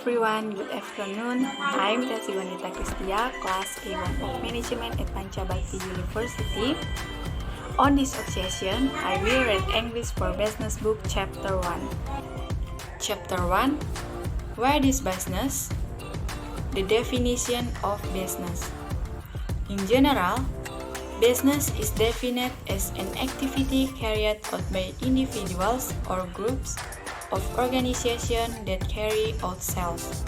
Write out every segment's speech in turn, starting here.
everyone, good afternoon. I'm Tessy wandita christia, class A1 of Management at Panchabakti University. On this occasion, I will read English for Business Book Chapter 1. Chapter 1. What is business? The definition of business. In general, business is defined as an activity carried out by individuals or groups of organizations that carry out sales,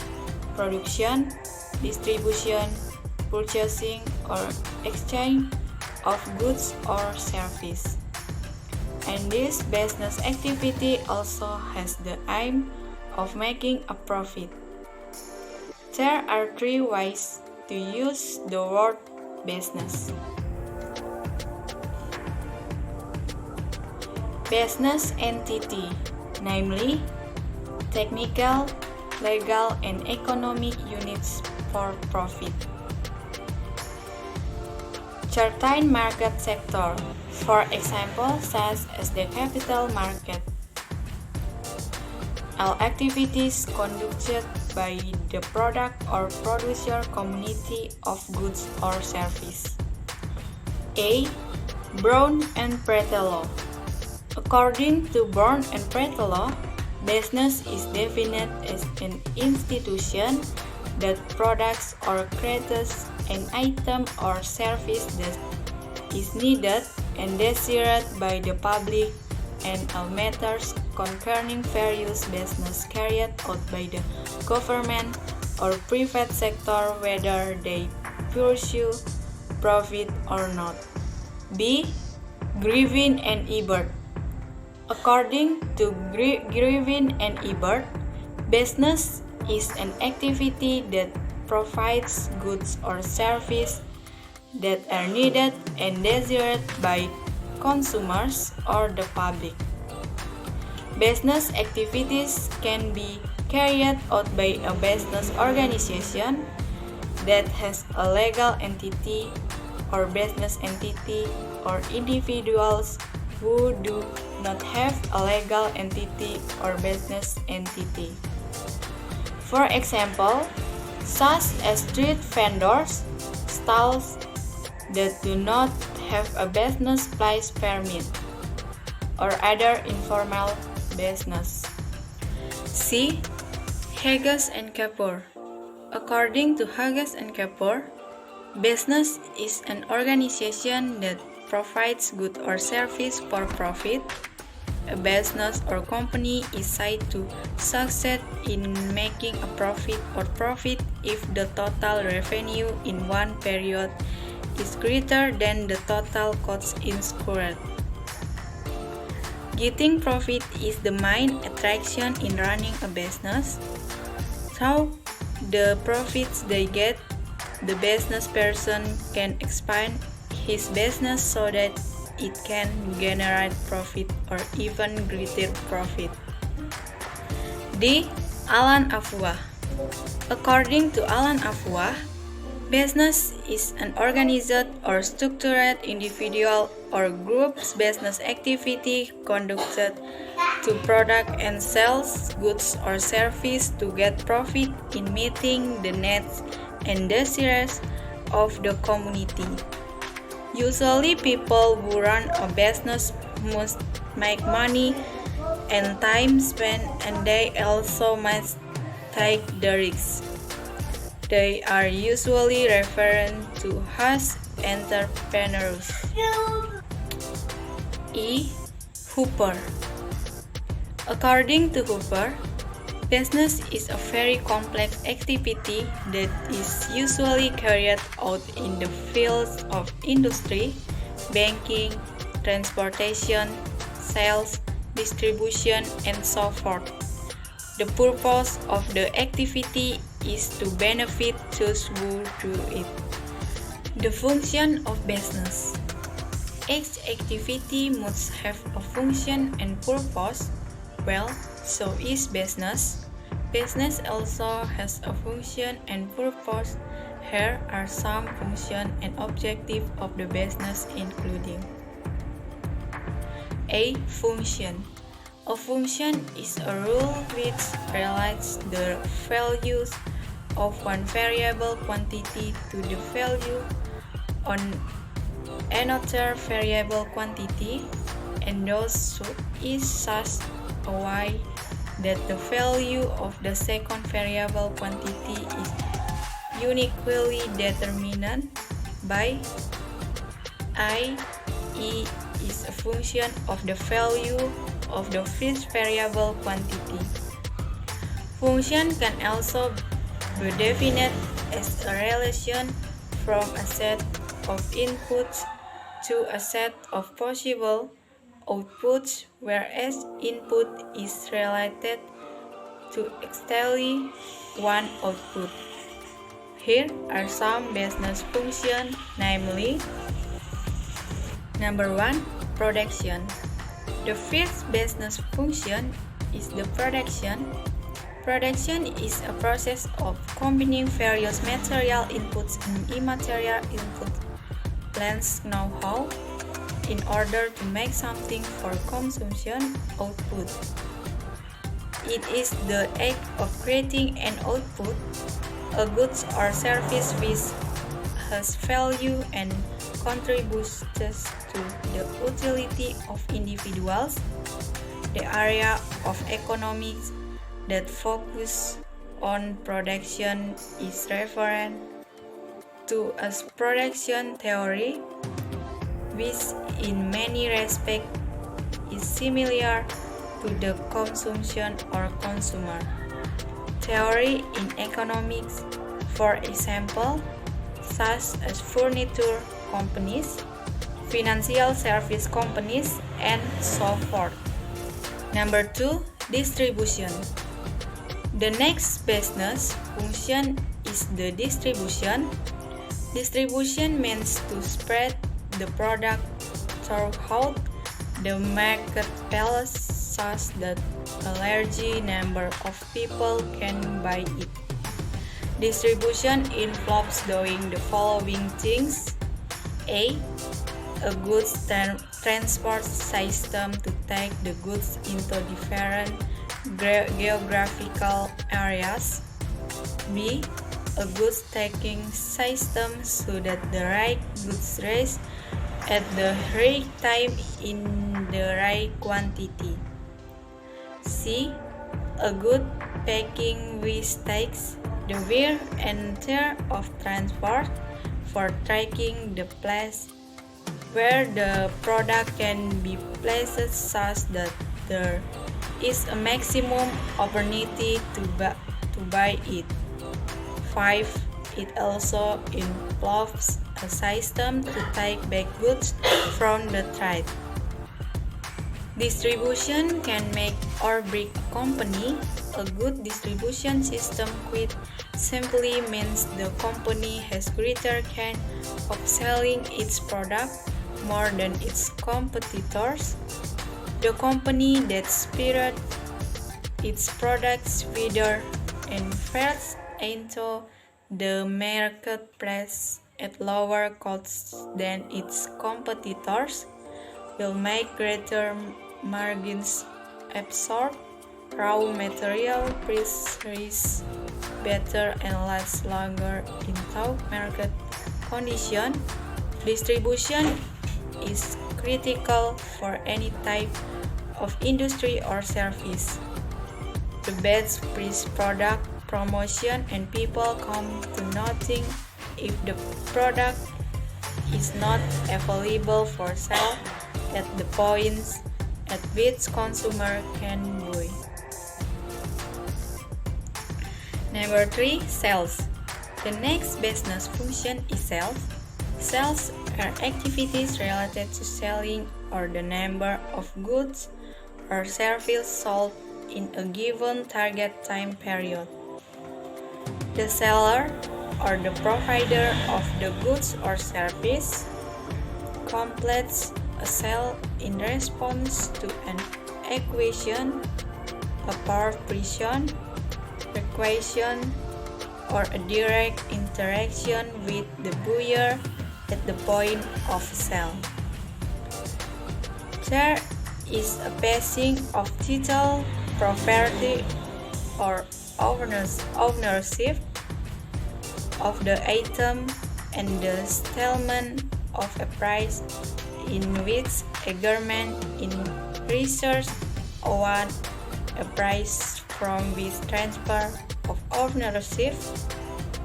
production, distribution, purchasing, or exchange of goods or service. And this business activity also has the aim of making a profit. There are three ways to use the word business. Business entity, namely technical, legal, and economic units for profit. Certain market sector, for example, such as the capital market. All activities conducted by the product or producer community of goods or service. A. Brown and Pretelo. According to Brown and Pretelo, business is defined as an institution that products or creates an item or service that is needed and desired by the public, and all matters concerning various business carried out by the government or private sector, whether they pursue profit or not. B. Griffin and Ebert. According to Griffin and Ebert, business is an activity that provides goods or services that are needed and desired by consumers or the public. Business activities can be carried out by a business organization that has a legal entity or business entity, or individuals who do not have a legal entity or business entity. For example, such as street vendors, stalls that do not have a business place permit, or other informal business. C. Haggis and Kapoor. According to Haggis and Kapoor, business is an organization that provides goods or service for profit. A business or company is said to succeed in making a profit or profit if the total revenue in one period is greater than the total costs incurred. Getting profit is the main attraction in running a business. So, the profits they get, the business person can expand his business so that it can generate profit or even greater profit. D. Alan Afua. According to Alan Afua, business is an organized or structured individual or group's business activity conducted to product and sells goods or service to get profit in meeting the needs and desires of the community. Usually, people who run a business must make money and time spent, and they also must take the risks. They are usually referred to as entrepreneurs. E. Hooper. According to Hooper, business is a very complex activity that is usually carried out in the fields of industry, banking, transportation, sales, distribution, and so forth. The purpose of the activity is to benefit those who do it. The function of business. Each activity must have a function and purpose. Well, so is business. Business also has a function and purpose. Here are some function and objective of the business, including A. Function. A function is a rule which relates the values of one variable quantity to the value on another variable quantity, and thus is such a way that the value of the second variable quantity is uniquely determined by i.e. is a function of the value of the first variable quantity. Function can also be defined as a relation from a set of inputs to a set of possible outputs, whereas input is related to exactly one output. Here are some business functions, namely: Number 1. Production. The first business function is the production. Production is a process of combining various material inputs and immaterial inputs, lens know-how, in order to make something for consumption output. It is the act of creating an output, a goods or service which has value and contributes to the utility of individuals. The area of economics that focus on production is referred to as production theory, which in many respects is similar to the consumption or consumer theory in economics, for example, such as furniture companies, financial service companies, and so forth. Number 2. Distribution. The next business function is the distribution. Distribution means to spread the product throughout the marketplace such that a large number of people can buy it. Distribution involves doing the following things: A. A goods transport system to take the goods into different geographical areas. B. A goods taking system so that the right goods reach at the right time in the right quantity. C. A good packing which takes the wear and tear of transport for tracking the place where the product can be placed such that there is a maximum opportunity to buy it. 5. It also involves a system to take back goods from the trade. Distribution can make or break a company. A good distribution system quite simply means the company has greater chance of selling its product more than its competitors. The company that spreads its products wider and first into the marketplace at lower costs than its competitors will make greater margins, absorb raw material price rise better, and last longer in tough market conditions. Distribution is critical for any type of industry or service. The best price product promotion and people come to nothing if the product is not available for sale at the points at which consumer can buy. Number 3. Sales. The next business function is sales. Sales are activities related to selling or the number of goods or services sold in a given target time period. The seller or the provider of the goods or service completes a sale in response to an equation, a proposition, requisition, or a direct interaction with the buyer at the point of sale. There is a passing of title, property, or ownership of the item and the settlement of a price in which a government in research award a price from which transfer of ownership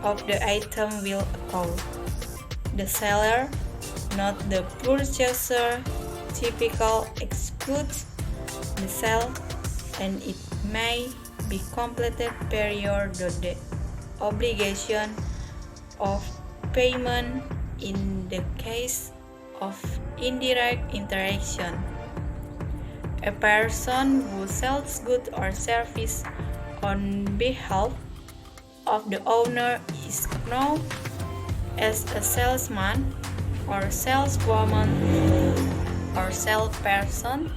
of the item will occur. The seller, not the purchaser, typically executes the sale, and it may be completed prior to the obligation of payment in the case of indirect interaction. A person who sells goods or service on behalf of the owner is known as a salesman or saleswoman or salesperson,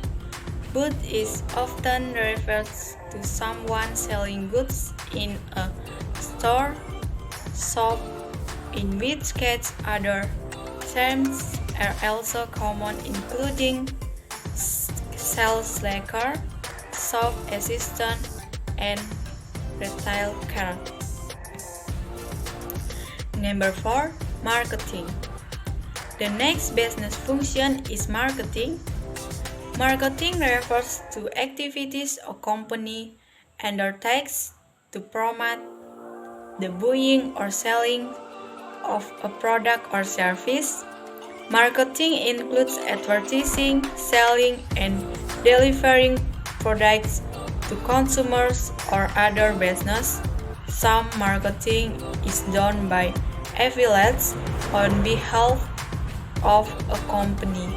but is often referred to someone selling goods in a store, shop, in which case other terms are also common, including sales slacker, shop assistant, and retail clerk. Number 4. Marketing. The next business function is marketing. Marketing refers to activities a company undertakes to promote the buying or selling of a product or service. Marketing includes advertising, selling, and delivering products to consumers or other business. Some marketing is done by affiliates on behalf of a company.